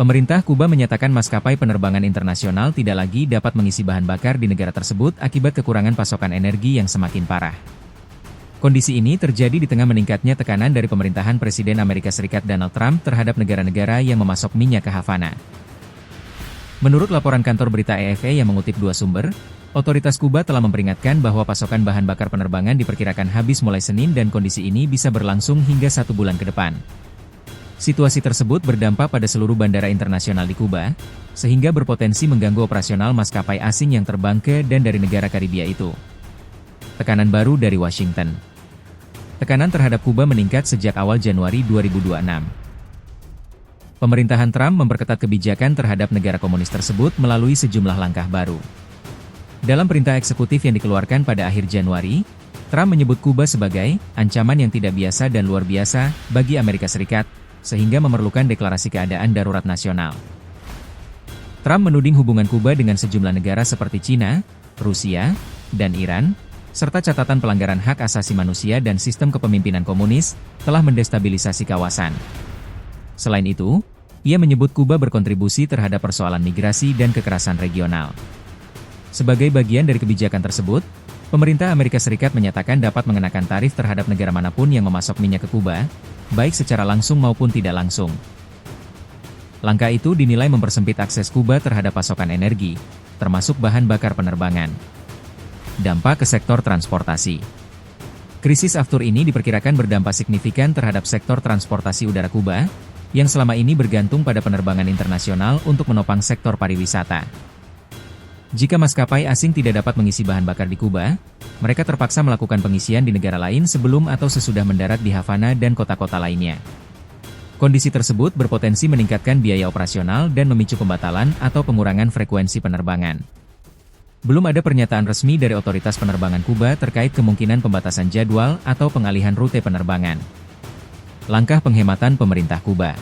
Pemerintah Kuba menyatakan maskapai penerbangan internasional tidak lagi dapat mengisi bahan bakar di negara tersebut akibat kekurangan pasokan energi yang semakin parah. Kondisi ini terjadi di tengah meningkatnya tekanan dari pemerintahan Presiden Amerika Serikat Donald Trump terhadap negara-negara yang memasok minyak ke Havana. Menurut laporan kantor berita AFP yang mengutip dua sumber, otoritas Kuba telah memperingatkan bahwa pasokan bahan bakar penerbangan diperkirakan habis mulai Senin dan kondisi ini bisa berlangsung hingga 1 bulan ke depan. Situasi tersebut berdampak pada seluruh bandara internasional di Kuba, sehingga berpotensi mengganggu operasional maskapai asing yang terbang ke dan dari negara Karibia itu. Tekanan baru dari Washington. Tekanan terhadap Kuba meningkat sejak awal Januari 2026. Pemerintahan Trump memperketat kebijakan terhadap negara komunis tersebut melalui sejumlah langkah baru. Dalam perintah eksekutif yang dikeluarkan pada akhir Januari, Trump menyebut Kuba sebagai ancaman yang tidak biasa dan luar biasa bagi Amerika Serikat, sehingga memerlukan deklarasi keadaan darurat nasional. Trump menuding hubungan Kuba dengan sejumlah negara seperti Cina, Rusia, dan Iran, serta catatan pelanggaran hak asasi manusia dan sistem kepemimpinan komunis, telah mendestabilisasi kawasan. Selain itu, ia menyebut Kuba berkontribusi terhadap persoalan migrasi dan kekerasan regional. Sebagai bagian dari kebijakan tersebut, pemerintah Amerika Serikat menyatakan dapat mengenakan tarif terhadap negara manapun yang memasok minyak ke Kuba, baik secara langsung maupun tidak langsung. Langkah itu dinilai mempersempit akses Kuba terhadap pasokan energi, termasuk bahan bakar penerbangan. Dampak ke sektor transportasi. Krisis aftur ini diperkirakan berdampak signifikan terhadap sektor transportasi udara Kuba, yang selama ini bergantung pada penerbangan internasional untuk menopang sektor pariwisata. Jika maskapai asing tidak dapat mengisi bahan bakar di Kuba, mereka terpaksa melakukan pengisian di negara lain sebelum atau sesudah mendarat di Havana dan kota-kota lainnya. Kondisi tersebut berpotensi meningkatkan biaya operasional dan memicu pembatalan atau pengurangan frekuensi penerbangan. Belum ada pernyataan resmi dari otoritas penerbangan Kuba terkait kemungkinan pembatasan jadwal atau pengalihan rute penerbangan. Langkah penghematan pemerintah Kuba.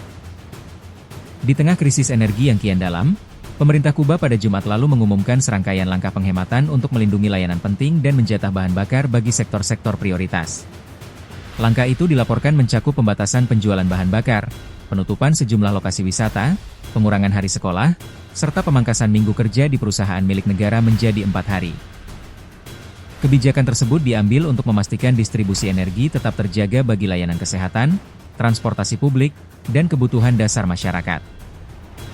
Di tengah krisis energi yang kian dalam, pemerintah Kuba pada Jumat lalu mengumumkan serangkaian langkah penghematan untuk melindungi layanan penting dan menjatah bahan bakar bagi sektor-sektor prioritas. Langkah itu dilaporkan mencakup pembatasan penjualan bahan bakar, penutupan sejumlah lokasi wisata, pengurangan hari sekolah, serta pemangkasan minggu kerja di perusahaan milik negara menjadi 4 hari. Kebijakan tersebut diambil untuk memastikan distribusi energi tetap terjaga bagi layanan kesehatan, transportasi publik, dan kebutuhan dasar masyarakat.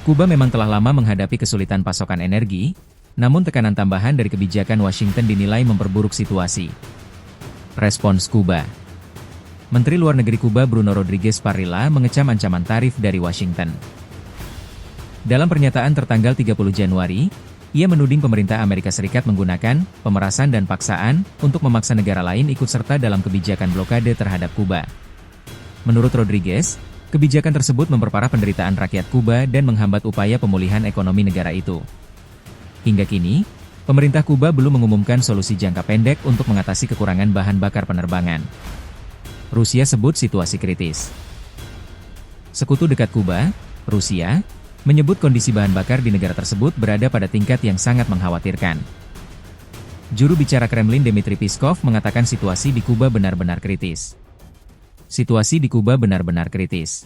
Kuba memang telah lama menghadapi kesulitan pasokan energi, namun tekanan tambahan dari kebijakan Washington dinilai memperburuk situasi. Respons Kuba. Menteri Luar Negeri Kuba Bruno Rodriguez Parrilla mengecam ancaman tarif dari Washington. Dalam pernyataan tertanggal 30 Januari, ia menuding pemerintah Amerika Serikat menggunakan pemerasan dan paksaan untuk memaksa negara lain ikut serta dalam kebijakan blokade terhadap Kuba. Menurut Rodriguez, kebijakan tersebut memperparah penderitaan rakyat Kuba dan menghambat upaya pemulihan ekonomi negara itu. Hingga kini, pemerintah Kuba belum mengumumkan solusi jangka pendek untuk mengatasi kekurangan bahan bakar penerbangan. Rusia sebut situasi kritis. Sekutu dekat Kuba, Rusia, menyebut kondisi bahan bakar di negara tersebut berada pada tingkat yang sangat mengkhawatirkan. Juru bicara Kremlin Dmitry Peskov mengatakan situasi di Kuba benar-benar kritis. Situasi di Kuba benar-benar kritis.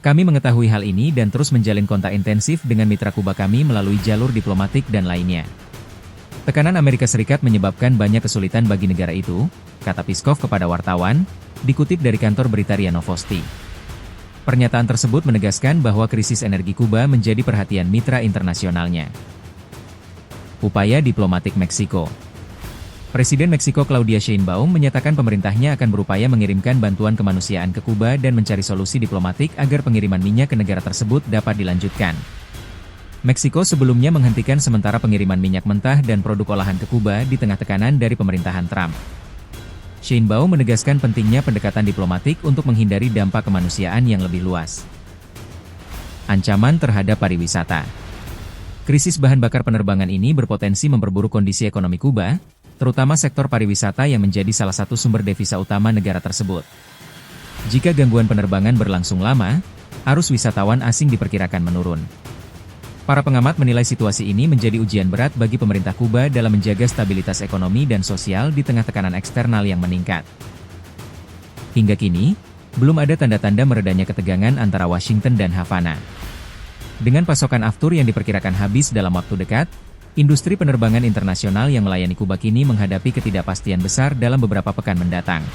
Kami mengetahui hal ini dan terus menjalin kontak intensif dengan mitra Kuba kami melalui jalur diplomatik dan lainnya. Tekanan Amerika Serikat menyebabkan banyak kesulitan bagi negara itu, kata Peskov kepada wartawan, dikutip dari kantor berita RIA Novosti. Pernyataan tersebut menegaskan bahwa krisis energi Kuba menjadi perhatian mitra internasionalnya. Upaya diplomatik Meksiko. Presiden Meksiko Claudia Sheinbaum menyatakan pemerintahnya akan berupaya mengirimkan bantuan kemanusiaan ke Kuba dan mencari solusi diplomatik agar pengiriman minyak ke negara tersebut dapat dilanjutkan. Meksiko sebelumnya menghentikan sementara pengiriman minyak mentah dan produk olahan ke Kuba di tengah tekanan dari pemerintahan Trump. Sheinbaum menegaskan pentingnya pendekatan diplomatik untuk menghindari dampak kemanusiaan yang lebih luas. Ancaman terhadap pariwisata. Krisis bahan bakar penerbangan ini berpotensi memperburuk kondisi ekonomi Kuba, terutama sektor pariwisata yang menjadi salah satu sumber devisa utama negara tersebut. Jika gangguan penerbangan berlangsung lama, arus wisatawan asing diperkirakan menurun. Para pengamat menilai situasi ini menjadi ujian berat bagi pemerintah Kuba dalam menjaga stabilitas ekonomi dan sosial di tengah tekanan eksternal yang meningkat. Hingga kini, belum ada tanda-tanda meredanya ketegangan antara Washington dan Havana. Dengan pasokan aftur yang diperkirakan habis dalam waktu dekat, industri penerbangan internasional yang melayani Kuba kini menghadapi ketidakpastian besar dalam beberapa pekan mendatang.